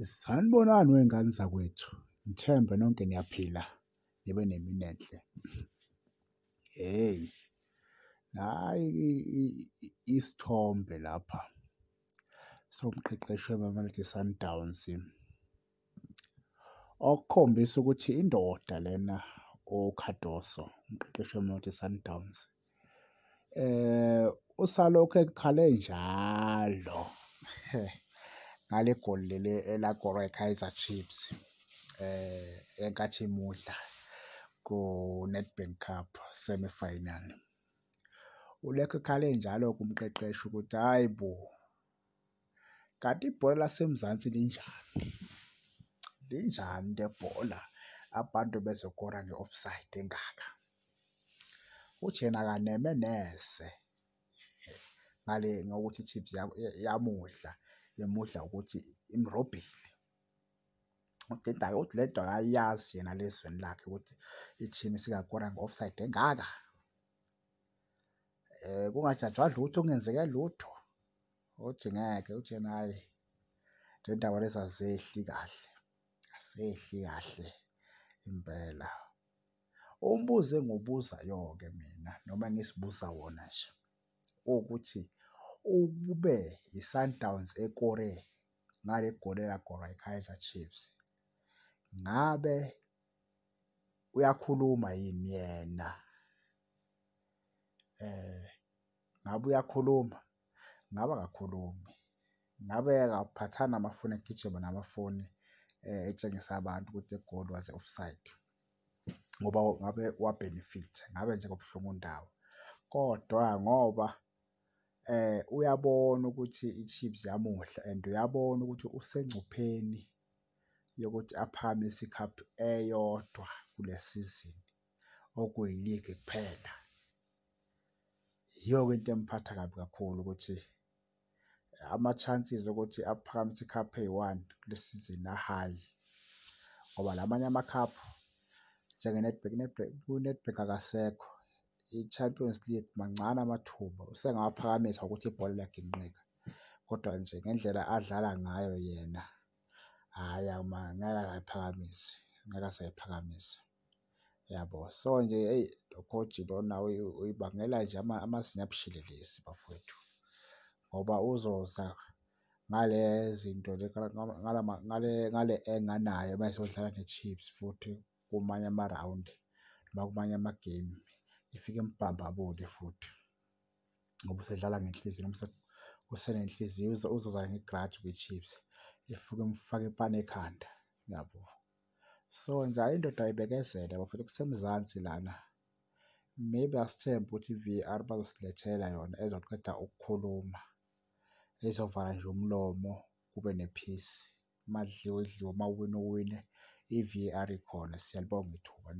Sanibonani wey'ngane zakwethu, ngithembe nonke niyaphila nibe nemini enhle. Hheyi, isithombe lapha somqeqeshi we-Mamelodi Sundowns okukhombisa ukuthi indoda lena uKhadoso, umqeqeshi we-Mamelodi Sundowns. Usalokhu ekhale njalo ngale goli leli elakorwa i-Kaizer Chiefs enkathi imudla ku-Nedbank Cup semi-final. Ulokhu ekhale njalo-ke umqeqeshi ukuthi hhayi bo, kanti ibhola laseMzansi linjani? Linjani lebhola abantu bezokora nge-offside engaka? Uthi yena akaneme neze ngale ngokuthi i-Chiefs yamudla ukuthi imrobhile. Uthi le nto akayazi yena le ezweni lakhe ukuthi i-team isingakora nge-offside engaka. Kungajajwa lutho, kungenzeke lutho. Uthi ngeke, uthi yena hhayi le ndaba lezi azehli kahle, azehli kahle impela. Umbuzo engiwubuzayo-ke mina noma engisibuza wona nje ukuthi ukube i-Sundowns ekore ngale goli elakorwa i-Kaizer Chiefs, ngabe uyakhuluma yini yena? Ngabe uyakhuluma? Ngabe akakhulumi? Ngabe akaphathanga amafoni egijima namafoni etshengisa abantu ukuthi le-goal was offside ngoba ngabe wa-benefit-a, ngabe nje ngobuhlungu undawo. Kodwa ngoba uyabona ukuthi i-Chiefs yamudla and uyabona ukuthi usengcupheni yokuthi aphakamise ikhaphu eyodwa kule sizini okuyi-league kuphela. Yiyo-ke into emphatha kabi kakhulu ukuthi ama-chances ukuthi aphakamise ikhaphu eyi-one kule sizini a-high ngoba lamanye amakhaphu ku-Nedbank akasekho. I-Champions League mancane amathuba usengawaphakamisa ukuthi ibhola liyaginqika, kodwa nje ngendlela adlala ngayo yena, hhayi ngeke aze ayiphakamise, ngeke aze ayiphakamise, yabo. So nje eyi lo coach lona uyibangela nje amazinyo abushelelezi bafowethu ngoba uzoza ngale zinto ngale enganayo uma eseyodlala ne-Chiefs futhi kumanye ama-round noma kumanye ama-game ifike imbambabule futhi ngoba usedlala ngenhliziyo noma usenenhliziyo uzoza ngegrudge kwi-Chiefs ifike imfake ipani ekhanda, yabo. So nje hhayi indoda ayibekezele bafowethu, kuseMzansi lana. Maybe asithembe ukuthi i-V_A_R bazosilethela yona ezoqeda ukukhuluma, ezovala nje umlomo kube ne-peace. Uma kudliwa idliwe, uma uwina uwine, i-V_A_R ikhona. Siyalibonga ithuba .